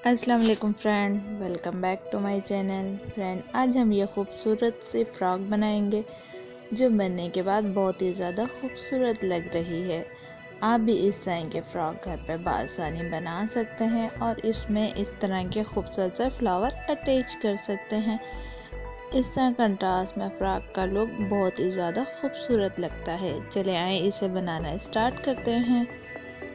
अस्सलाम वालेकुम friend, welcome back to my channel. Friend, आज हम ये खूबसूरत सी फ्रॉक बनाएंगे जो बनने के बाद बहुत ही ज़्यादा खूबसूरत लग रही है। आप भी इस तरह के फ़्रॉक घर पर बआसानी बना सकते हैं और इसमें इस तरह के खूबसूरत से फ्लावर अटैच कर सकते हैं। इस तरह कंट्रास्ट में फ़्रॉक का लुक बहुत ही ज़्यादा खूबसूरत लगता है। चले आए इसे बनाना स्टार्ट करते हैं।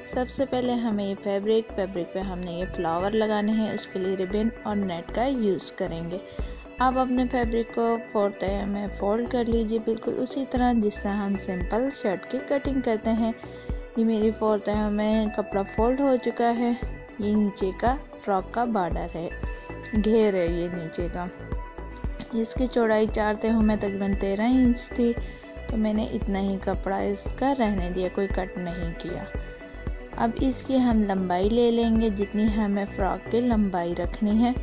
सबसे पहले हमें ये फैब्रिक पे हमने ये फ्लावर लगाने हैं। उसके लिए रिबन और नेट का यूज़ करेंगे। आप अपने फैब्रिक को 4 तह में फोल्ड कर लीजिए, बिल्कुल उसी तरह जिस तरह हम सिंपल शर्ट की कटिंग करते हैं। ये मेरी 4 तह में कपड़ा फोल्ड हो चुका है। ये नीचे का फ्रॉक का बॉर्डर है, घेर है ये नीचे का। इसकी चौड़ाई 4 तहों में तकरीबन 13 इंच थी, तो मैंने इतना ही कपड़ा इसका रहने दिया, कोई कट नहीं किया। अब इसकी हम लंबाई ले लेंगे, जितनी हमें फ़्रॉक की लंबाई रखनी है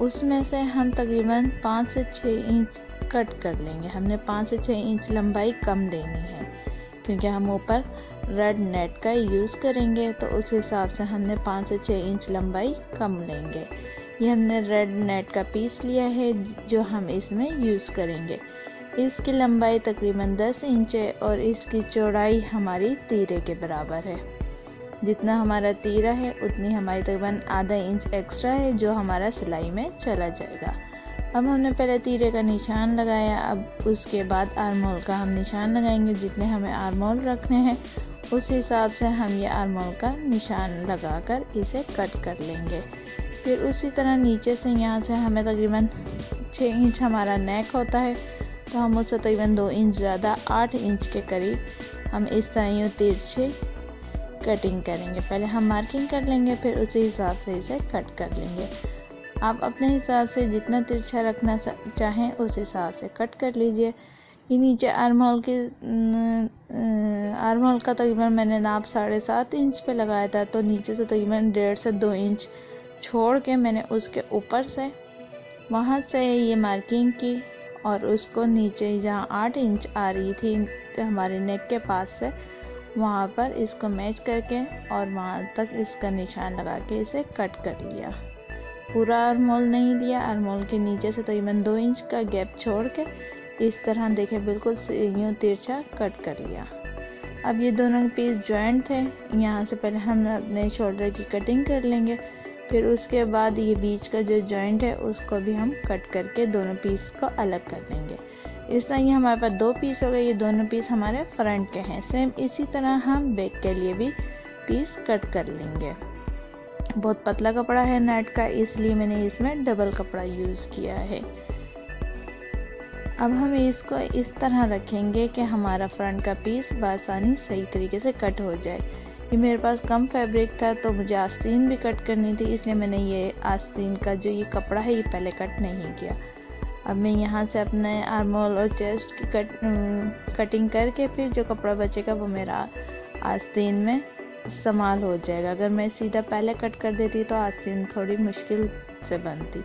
उसमें से हम तकरीबन 5 से 6 इंच कट कर लेंगे। हमने 5 से 6 इंच लंबाई कम लेनी है क्योंकि हम ऊपर रेड नेट का यूज़ करेंगे, तो उस हिसाब से हमने 5 से 6 इंच लंबाई कम लेंगे। ये हमने रेड नेट का पीस लिया है जो हम इसमें यूज़ करेंगे। इसकी लंबाई तकरीबन 10 इंच है और इसकी चौड़ाई हमारी तीरे के बराबर है। जितना हमारा तीरा है उतनी हमारी तकरीबन आधा इंच एक्स्ट्रा है जो हमारा सिलाई में चला जाएगा। अब हमने पहले तीरे का निशान लगाया, अब उसके बाद आर्म होल का हम निशान लगाएंगे। जितने हमें आर्म होल रखने हैं उस हिसाब से हम ये आर्म होल का निशान लगाकर इसे कट कर लेंगे। फिर उसी तरह नीचे से यहाँ से हमें तकरीबन 6 इंच हमारा नेक होता है, तो हम उससे तकरीबन 2 इंच ज़्यादा 8 इंच के करीब हम इस तरह यूँ तिरछे कटिंग करेंगे। पहले हम मार्किंग कर लेंगे, फिर उसी हिसाब से इसे कट कर लेंगे। आप अपने हिसाब से जितना तिरछा रखना चाहें उस हिसाब से कट कर लीजिए। ये नीचे आर्म होल का तकरीबन मैंने नाप 7.5 इंच पे लगाया था, तो नीचे से तकरीबन 1.5 से 2 इंच छोड़ के मैंने उसके ऊपर से वहाँ से ये मार्किंग की और उसको नीचे जहाँ 8 इंच आ रही थी तो हमारे नेक के पास से वहाँ पर इसको मैच करके और वहाँ तक इसका निशान लगा के इसे कट कर लिया। पूरा आर्म होल नहीं लिया, आर्म होल के नीचे से तकरीबन 2 इंच का गैप छोड़ के इस तरह देखें बिल्कुल यूँ तिरछा कट कर लिया। अब ये दोनों पीस जॉइंट थे, यहाँ से पहले हम अपने शोल्डर की कटिंग कर लेंगे। फिर उसके बाद ये बीच का जो जॉइंट है उसको भी हम कट करके दोनों पीस को अलग कर लेंगे। इस तरह ये हमारे पास 2 पीस हो गए। ये दोनों पीस हमारे फ्रंट के हैं। सेम इसी तरह हम बैक के लिए भी पीस कट कर लेंगे। बहुत पतला कपड़ा है नेट का, इसलिए मैंने इसमें डबल कपड़ा यूज़ किया है। अब हम इसको इस तरह रखेंगे कि हमारा फ्रंट का पीस बआसानी सही तरीके से कट हो जाए। ये मेरे पास कम फैब्रिक था तो मुझे आस्तीन भी कट करनी थी, इसलिए मैंने ये आस्तीन का जो ये कपड़ा है ये पहले कट नहीं किया। अब मैं यहाँ से अपने आर्म होल और चेस्ट की कटिंग करके फिर जो कपड़ा बचेगा वो मेरा आस्तीन में इस्तेमाल हो जाएगा। अगर मैं सीधा पहले कट कर देती तो आस्तीन थोड़ी मुश्किल से बनती।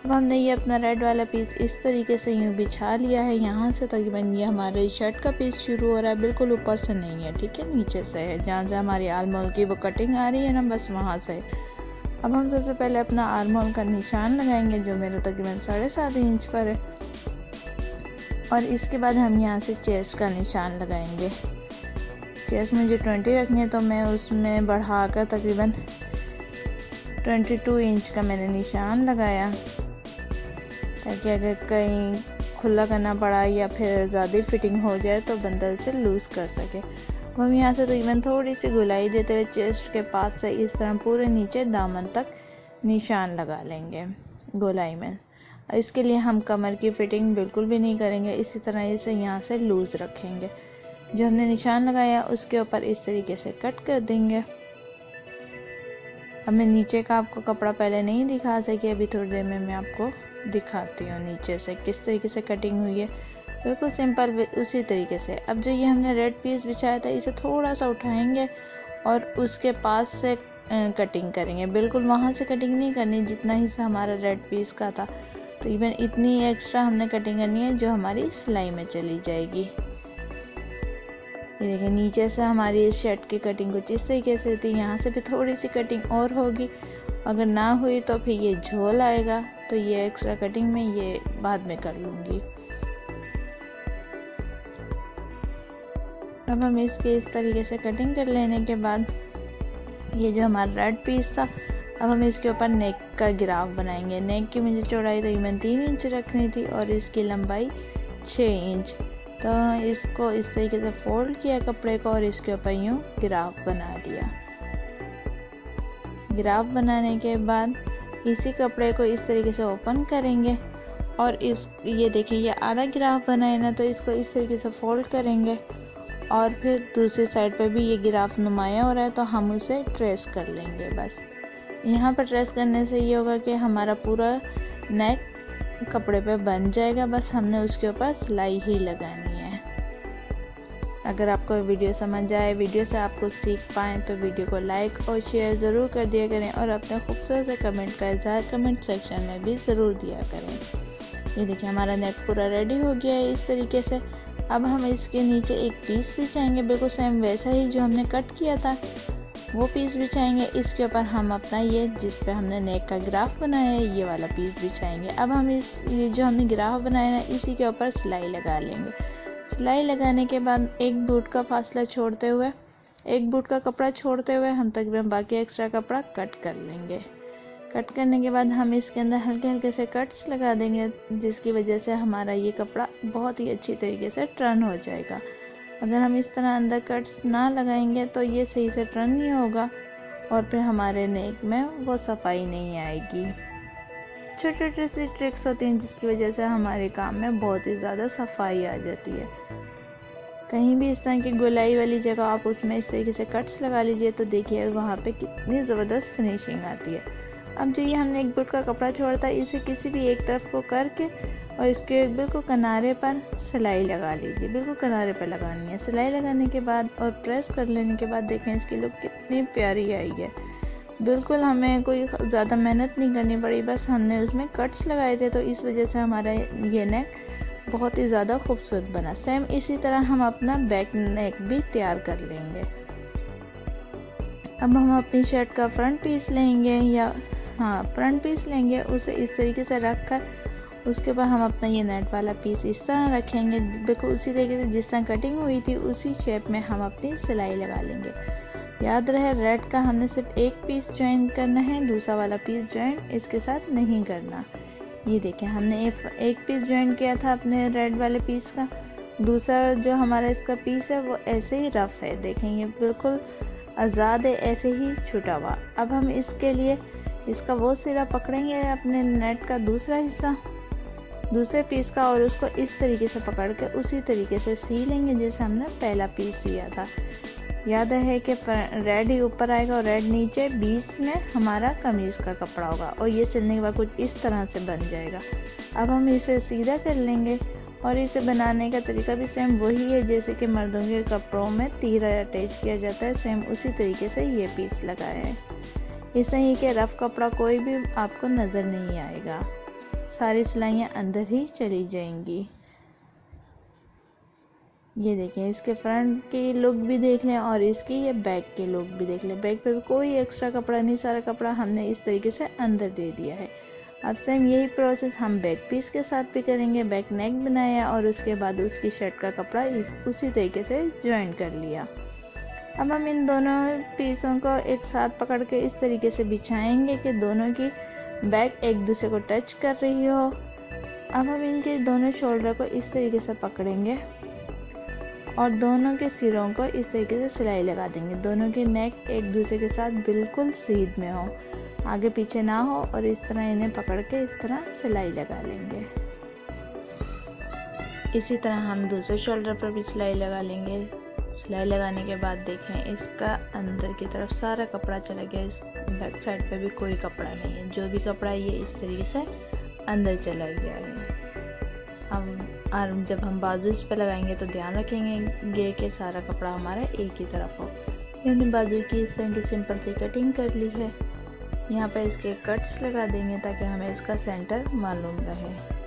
अब हमने ये अपना रेड वाला पीस इस तरीके से यूँ बिछा लिया है। यहाँ से तकरीबन ये हमारे शर्ट का पीस शुरू हो रहा है, बिल्कुल ऊपर से नहीं है, ठीक है, नीचे से है। जहाँ से हमारी आर्म होल की वो कटिंग आ रही है ना, बस वहाँ से। अब हम सबसे पहले अपना आर्म होल का निशान लगाएंगे जो मेरा तकरीबन 7.5 इंच पर है, और इसके बाद हम यहाँ से चेस्ट का निशान लगाएंगे। चेस्ट मुझे 20 रखनी है, तो मैं उसमें बढ़ाकर तकरीबन 22 इंच का मैंने निशान लगाया, ताकि अगर कहीं खुला करना पड़ा या फिर ज़्यादा फिटिंग हो जाए तो बंदा उसे लूज़ कर सके। हम यहाँ से तकरीबन थोड़ी सी गोलाई देते हुए चेस्ट के पास से इस तरह पूरे नीचे दामन तक निशान लगा लेंगे गोलाई में। इसके लिए हम कमर की फिटिंग बिल्कुल भी नहीं करेंगे, इसी तरह इसे यहाँ से लूज़ रखेंगे। जो हमने निशान लगाया उसके ऊपर इस तरीके से कट कर देंगे। अब मैं नीचे का आपको कपड़ा पहले नहीं दिखा सकी, अभी थोड़ी देर में मैं आपको दिखाती हूँ नीचे से किस तरीके से कटिंग हुई है, बिल्कुल सिंपल उसी तरीके से। अब जो ये हमने रेड पीस बिछाया था इसे थोड़ा सा उठाएंगे और उसके पास से कटिंग करेंगे। बिल्कुल वहाँ से कटिंग नहीं करनी जितना हिस्सा हमारा रेड पीस का था, तो इवन इतनी एक्स्ट्रा हमने कटिंग करनी है जो हमारी सिलाई में चली जाएगी। ये देखिए नीचे से हमारी इस शर्ट की कटिंग कुछ इस तरीके से थी, यहाँ से भी थोड़ी सी कटिंग और होगी अगर ना हुई तो फिर ये झोल आएगा, तो ये एक्स्ट्रा कटिंग में ये बाद में कर लूँगी। अब हम इसके इस तरीके से कटिंग कर लेने के बाद ये जो हमारा रेड पीस था, अब हम इसके ऊपर नेक का गिराफ बनाएंगे। नेक की मुझे चौड़ाई तकरीबन 3 इंच रखनी थी और इसकी लंबाई 6 इंच। तो इसको इस तरीके से फोल्ड किया कपड़े को और इसके ऊपर यूँ गिराफ बना दिया। गिराफ बनाने के बाद इसी कपड़े को इस तरीके से ओपन करेंगे और ये देखिए ये आधा गिराफ बना है ना, तो इसको इस तरीके से फोल्ड करेंगे और फिर दूसरी साइड पे भी ये गिराफ नुमाया हो रहा है तो हम उसे ट्रेस कर लेंगे। बस यहाँ पर ट्रेस करने से ये होगा कि हमारा पूरा नेक कपड़े पे बन जाएगा। बस हमने उसके ऊपर सिलाई ही लगानी है। अगर आपको वीडियो समझ आए, वीडियो से आप कुछ सीख पाएँ तो वीडियो को लाइक और शेयर ज़रूर कर दिया करें और अपने खूबसूरत से कमेंट का इज़हार कमेंट सेक्शन में भी ज़रूर दिया करें। ये देखिए हमारा नेक पूरा रेडी हो गया है इस तरीके से। अब हम इसके नीचे एक पीस बिछाएंगे, बिल्कुल सेम वैसा ही जो हमने कट किया था वो पीस बिछाएंगे। इसके ऊपर हम अपना ये जिस पे हमने नेक का ग्राफ बनाया है ये वाला पीस बिछाएंगे। अब हम ये जो हमने ग्राफ बनाया है इसी के ऊपर सिलाई लगा लेंगे। सिलाई लगाने के बाद एक बूट का फासला छोड़ते हुए, एक बूट का कपड़ा छोड़ते हुए हम तकरीबन बाकी एक्स्ट्रा कपड़ा कट कर लेंगे। कट करने के बाद हम इसके अंदर हल्के हल्के से कट्स लगा देंगे, जिसकी वजह से हमारा ये कपड़ा बहुत ही अच्छी तरीके से टर्न हो जाएगा। अगर हम इस तरह अंदर कट्स ना लगाएंगे तो ये सही से टर्न नहीं होगा और फिर हमारे नेक में वो सफाई नहीं आएगी। छोटी छोटी सी ट्रिक्स होती हैं जिसकी वजह से हमारे काम में बहुत ही ज़्यादा सफाई आ जाती है। कहीं भी इस तरह की गोलाई वाली जगह आप उसमें इस तरीके से कट्स लगा लीजिए तो देखिए वहाँ पे कितनी ज़बरदस्त फिनिशिंग आती है। अब जो ये हमने एक बूट का कपड़ा छोड़ा था इसे किसी भी एक तरफ को करके और इसके बिल्कुल किनारे पर सिलाई लगा लीजिए। बिल्कुल किनारे पर लगानी है। सिलाई लगाने के बाद और प्रेस कर लेने के बाद देखें इसकी लुक कितनी प्यारी आई है। बिल्कुल हमें कोई ज़्यादा मेहनत नहीं करनी पड़ी, बस हमने उसमें कट्स लगाए थे तो इस वजह से हमारा ये नेक बहुत ही ज़्यादा खूबसूरत बना। सेम इसी तरह हम अपना बैक नेक भी तैयार कर लेंगे। अब हम अपनी शर्ट का फ्रंट पीस लेंगे फ्रंट पीस लेंगे, उसे इस तरीके से रख कर उसके ऊपर हम अपना ये नेट वाला पीस इस तरह रखेंगे। बिल्कुल उसी तरीके से जिस तरह कटिंग हुई थी उसी शेप में हम अपनी सिलाई लगा लेंगे। याद रहे रेड का हमने सिर्फ एक पीस ज्वाइन करना है, दूसरा वाला पीस ज्वाइन इसके साथ नहीं करना। ये देखें हमने एक पीस ज्वाइन किया था अपने रेड वाले पीस का, दूसरा जो हमारा इसका पीस है वो ऐसे ही रफ है। देखें ये बिल्कुल आज़ाद है, ऐसे ही छूटा हुआ। अब हम इसके लिए इसका वो सिरा पकड़ेंगे अपने नेट का दूसरा हिस्सा दूसरे पीस का और उसको इस तरीके से पकड़ के उसी तरीके से सी लेंगे जैसे हमने पहला पीस सिया था। याद है कि रेड ही ऊपर आएगा और रेड नीचे, बीच में हमारा कमीज़ का कपड़ा होगा और ये सिलने के बाद कुछ इस तरह से बन जाएगा। अब हम इसे सीधा कर लेंगे और इसे बनाने का तरीका भी सेम वही है जैसे कि मर्दों के कपड़ों में तीर अटैच किया जाता है, सेम उसी तरीके से ये पीस लगाया है। इससे ही कि रफ़ कपड़ा कोई भी आपको नज़र नहीं आएगा, सारी सिलाइयाँ अंदर ही चली जाएंगी। ये देखें इसके फ्रंट की लुक भी देख लें और इसकी ये बैक की लुक भी देख लें। बैक पे भी कोई एक्स्ट्रा कपड़ा नहीं, सारा कपड़ा हमने इस तरीके से अंदर दे दिया है। अब सेम यही प्रोसेस हम बैक पीस के साथ भी करेंगे। बैक नेक बनाया और उसके बाद उसकी शर्ट का कपड़ा उसी तरीके से ज्वाइन कर लिया। अब हम इन दोनों पीसों को एक साथ पकड़ के इस तरीके से बिछाएंगे कि दोनों की बैक एक दूसरे को टच कर रही हो। अब हम इनके दोनों शोल्डर को इस तरीके से पकड़ेंगे और दोनों के सिरों को इस तरीके से सिलाई लगा देंगे। दोनों की नेक एक दूसरे के साथ बिल्कुल सीध में हो, आगे पीछे ना हो, और इस तरह इन्हें पकड़ के इस तरह सिलाई लगा लेंगे। इसी तरह हम दूसरे शोल्डर पर भी सिलाई लगा लेंगे। सिलाई लगाने के बाद देखें इसका अंदर की तरफ सारा कपड़ा चला गया, इस बैक साइड पे भी कोई कपड़ा नहीं है। जो भी कपड़ा है ये इस तरीके से अंदर चला गया है। अब जब हम बाजू इस पर लगाएंगे तो ध्यान रखेंगे कि सारा कपड़ा हमारा एक ही तरफ हो। हमने बाजू की इस तरह की सिंपल सी कटिंग कर ली है। यहाँ पे इसके कट्स लगा देंगे ताकि हमें इसका सेंटर मालूम रहे।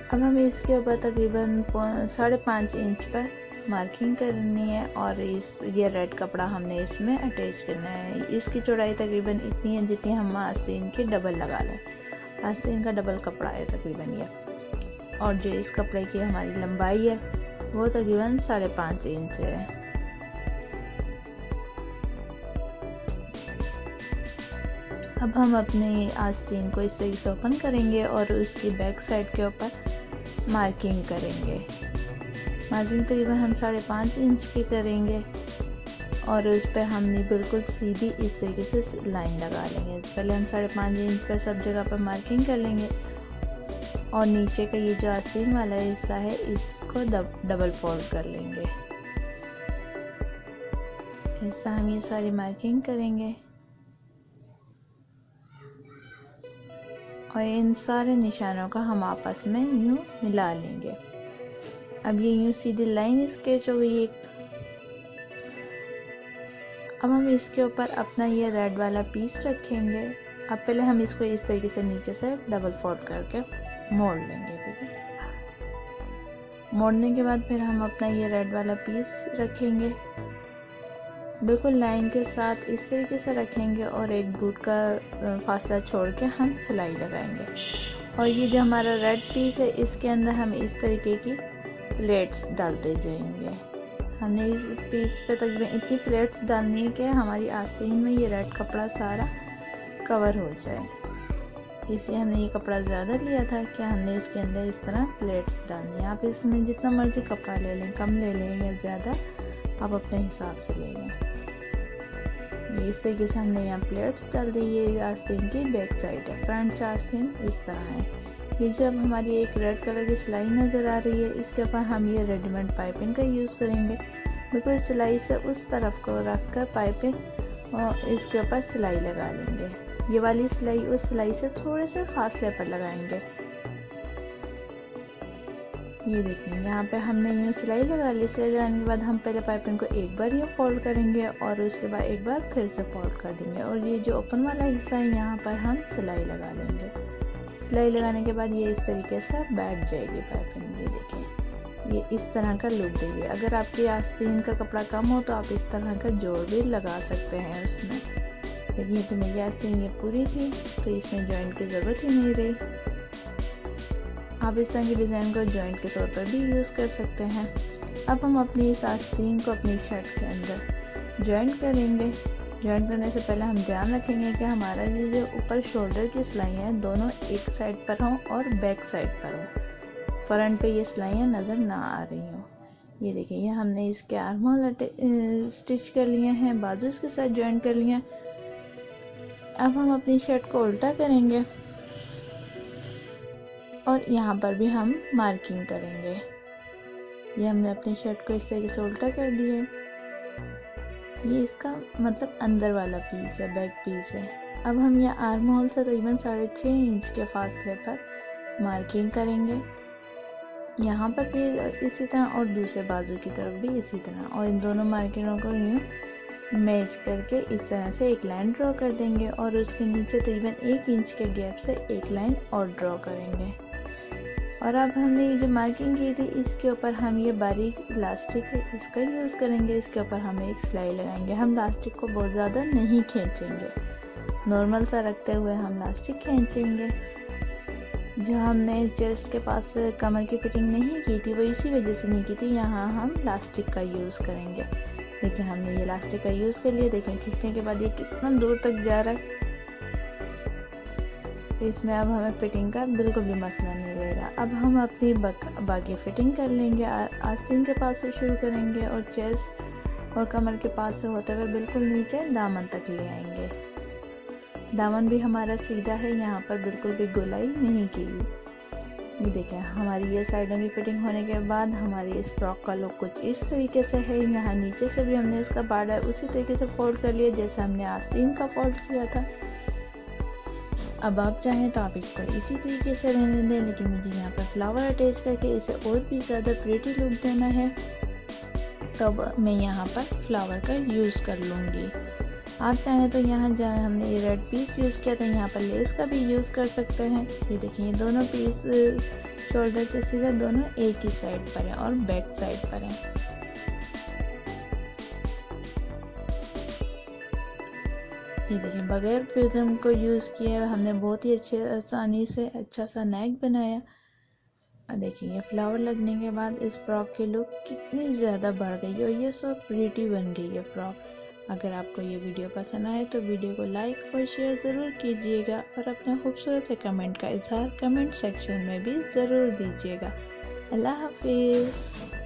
अब हम इसके ऊपर तकरीबन 5.5 इंच पर मार्किंग करनी है और ये रेड कपड़ा हमने इसमें अटैच करना है। इसकी चौड़ाई तकरीबन इतनी है जितनी हम आस्तीन की डबल लगा लें। आस्तीन का डबल कपड़ा है तकरीबन ये। और जो इस कपड़े की हमारी लंबाई है वो तकरीबन 5.5 इंच है। अब हम अपने आस्तीन को इस तरीके से ओपन करेंगे और उसकी बैक साइड के ऊपर मार्किंग करेंगे। मार्किंग तकरीबन हम 5.5 इंच की करेंगे और उस पर हमने बिल्कुल सीधी इस तरीके से लाइन लगा लेंगे। पहले हम 5.5 इंच पर सब जगह पर मार्किंग कर लेंगे और नीचे का ये जो आस्तीन वाला हिस्सा है इसको डबल फोल्ड कर लेंगे। इस तरह हम ये सारी मार्किंग करेंगे और इन सारे निशानों का हम आपस में यूँ मिला लेंगे। अब ये यूँ सीधी लाइन स्केच हो गई एक। अब हम इसके ऊपर अपना ये रेड वाला पीस रखेंगे। अब पहले हम इसको इस तरीके से नीचे से डबल फोल्ड करके मोड़ लेंगे, ठीक है। मोड़ने के बाद फिर हम अपना ये रेड वाला पीस रखेंगे, बिल्कुल लाइन के साथ इस तरीके से रखेंगे और एक बूट का फासला छोड़ के हम सिलाई लगाएंगे। और ये जो हमारा रेड पीस है इसके अंदर हम इस तरीके की प्लेट्स डालते जाएंगे। हमने इस पीस पे तकरीबन इतनी प्लेट्स डालनी है कि हमारी आस्तीन में ये रेड कपड़ा सारा कवर हो जाए। इसलिए हमने ये कपड़ा ज़्यादा लिया था कि हमने इसके अंदर इस तरह प्लेट्स डालनी है। आप इसमें जितना मर्ज़ी कपड़ा ले लें, कम ले लें या ज़्यादा, आप अपने हिसाब से ले लें। ये इस तरीके से हमने यहाँ प्लेट्स डाल दी। ये आस्तीन की बैक साइड है, फ्रंट से आस्तीन इस तरह है। ये जो अब हमारी एक रेड कलर की सिलाई नज़र आ रही है इसके ऊपर हम ये रेडीमेड पाइपिंग का यूज़ करेंगे। बिल्कुल सिलाई से उस तरफ को रख कर पाइपिंग और इसके ऊपर सिलाई लगा लेंगे। ये वाली सिलाई उस सिलाई से थोड़े से फासले पर लगाएंगे। ये देखिए यहाँ पे हमने यूँ सिलाई लगा ली। सिलाई लगाने के बाद हम पहले पाइपिंग को एक बार ये फोल्ड करेंगे और उसके बाद एक बार फिर से फोल्ड कर देंगे और ये जो ओपन वाला हिस्सा है यहाँ पर हम सिलाई लगा लेंगे। सिलाई लगाने के बाद ये इस तरीके से बैठ जाएगी पाइपिंग। ये देखिए ये इस तरह का लुक देगी। अगर आपकी आस्तीन का कपड़ा कम हो तो आप इस तरह का जोड़ भी लगा सकते हैं उसमें। देखिए तो मेरी आस्तीन ये पूरी थी तो इसमें जॉइंट की ज़रूरत ही नहीं रही। आप इस तरह की डिज़ाइन को जॉइंट के तौर पर भी यूज़ कर सकते हैं। अब हम अपनी इस आस्तीन को अपनी शर्ट के अंदर जॉइंट करेंगे। जॉइंट करने से पहले हम ध्यान रखेंगे कि हमारा ये जो ऊपर शोल्डर की सिलाइयाँ हैं दोनों एक साइड पर हों और बैक साइड पर हों, फ्रंट पे ये सिलाइयाँ नज़र ना आ रही हों। ये देखिए ये हमने इसके आर्म होल स्टिच कर लिए हैं, बाजू इसके साथ जॉइंट कर लिए हैं। अब हम अपनी शर्ट को उल्टा करेंगे और यहाँ पर भी हम मार्किंग करेंगे। ये हमने अपनी शर्ट को इस तरीके से उल्टा कर दिया है। ये इसका मतलब अंदर वाला पीस है, बैक पीस है। अब हम यहाँ आर्म होल से तकरीबन 6.5 इंच के फासले पर मार्किंग करेंगे। यहाँ पर भी इसी तरह और दूसरे बाजू की तरफ भी इसी तरह, और इन दोनों मार्किंगों को यूँ मैच करके इस तरह से एक लाइन ड्रॉ कर देंगे और उसके नीचे तकरीबन 1 इंच के गैप से एक लाइन और ड्रॉ करेंगे। और अब हमने ये जो मार्किंग की थी इसके ऊपर हम ये बारीक इलास्टिक है इसका यूज़ करेंगे। इसके ऊपर हम एक सिलाई लगाएंगे। हम इलास्टिक को बहुत ज़्यादा नहीं खींचेंगे, नॉर्मल सा रखते हुए हम इलास्टिक खींचेंगे। जो हमने चेस्ट के पास कमर की फिटिंग नहीं की थी वो इसी वजह से नहीं की थी, यहाँ हम इलास्टिक का यूज़ करेंगे। देखिए हमने ये इलास्टिक का यूज़ कर लिया। देखें खींचने के बाद ये कितना दूर तक जा रहा है। इसमें अब हमें फिटिंग का बिल्कुल भी मसला नहीं रहेगा। अब हम अपनी बाकी फिटिंग कर लेंगे। आस्तीन के पास से शुरू करेंगे और चेस्ट और कमर के पास से होते हुए बिल्कुल नीचे दामन तक ले आएंगे। दामन भी हमारा सीधा है, यहाँ पर बिल्कुल भी गोलाई नहीं की हुई। ये देखें हमारी ये साइडों की फिटिंग होने के बाद हमारी इस फ्रॉक का लुक कुछ इस तरीके से है। यहाँ नीचे से भी हमने इसका बॉर्डर उसी तरीके से फोल्ड कर लिया जैसे हमने आस्तीन का फोल्ड किया था। अब आप चाहें तो आप इसको इसी तरीके से रहने दें, लेकिन मुझे यहाँ पर फ्लावर अटैच करके इसे और भी ज़्यादा प्रिटी लुक देना है, तब मैं यहाँ पर फ्लावर का यूज़ कर लूँगी। आप चाहें तो यहाँ जहाँ हमने ये रेड पीस यूज़ किया था यहाँ पर लेस का भी यूज़ कर सकते हैं। ये देखिए ये दोनों पीस शोल्डर के सीधे दोनों एक ही साइड पर हैं और बैक साइड पर हैं। ये देखिए बगैर प्रिज्म को यूज़ किए हमने बहुत ही अच्छे आसानी से अच्छा सा नेक बनाया। और देखिए ये फ्लावर लगने के बाद इस फ्रॉक की लुक कितनी ज़्यादा बढ़ गई है और ये सो प्रीटी बन गई है फ्रॉक। अगर आपको ये वीडियो पसंद आए तो वीडियो को लाइक और शेयर ज़रूर कीजिएगा और अपने खूबसूरत से कमेंट का इजहार कमेंट सेक्शन में भी ज़रूर दीजिएगा। अल्लाह हाफिज़।